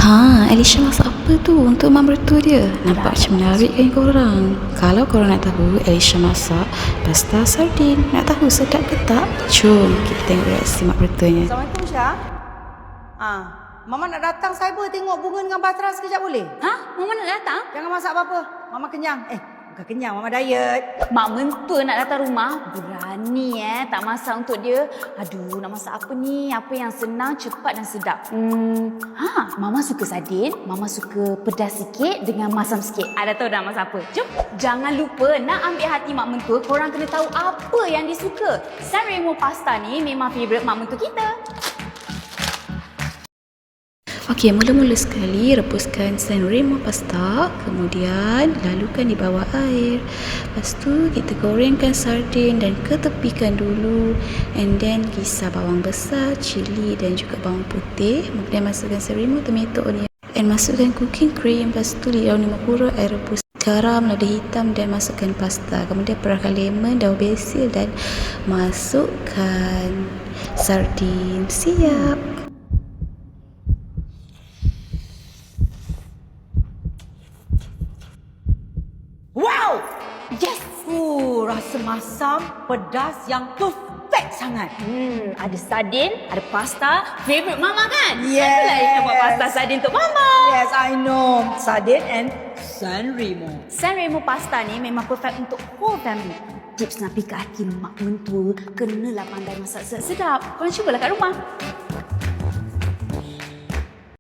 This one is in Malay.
Alicia masak apa tu untuk mak mertua dia? Nampak macam menarik kan korang? Kalau korang nak tahu Alicia masak pasta sardin, nak tahu sedap ke tak? Jom kita tengok reaksi mak mertuanya. Assalamualaikum Syah. Mama nak datang cyber tengok bunga dengan Batra sekejap boleh? Mama nak datang? Jangan masak apa-apa. Mama kenyang. Bukan kenyang, Mama diet. Mak mentua nak datang rumah. Berani tak masak untuk dia. Aduh, nak masak apa ni? Apa yang senang, cepat dan sedap? Mama suka sardin. Mama suka pedas sikit dengan masam sikit. Dah tahu dah masak apa? Jom. Jangan lupa nak ambil hati mak mentua. Korang kena tahu apa yang dia suka. Sanremo pasta ni memang favourite mak mentua kita. Okey, mula-mula sekali rebuskan Sanremo pasta, kemudian lalukan di bawah air. Lepas tu kita gorengkan sardin dan ketepikan dulu, and then kisar bawang besar, cili dan juga bawang putih. Kemudian masukkan Sanremo, tomato, onion, and masukkan cooking cream. Lepas tu diauni mengkurut air rebus, garam, lada hitam dan masukkan pasta. Kemudian perahkan lemon, daun basil dan masukkan sardin. Siap. Wow! Yes! Rasa masam, pedas yang perfect sangat. Ada sardin, ada pasta. Favourite Mama kan? Yes. Itulah yang buat pasta sardin untuk Mama. Yes, I know. Sardin and Sanremo. Sanremo pasta ni memang perfect untuk whole family. Tips nak pikat hati mak mentua, kenalah pandai masak sedap. Korang cubalah kat rumah.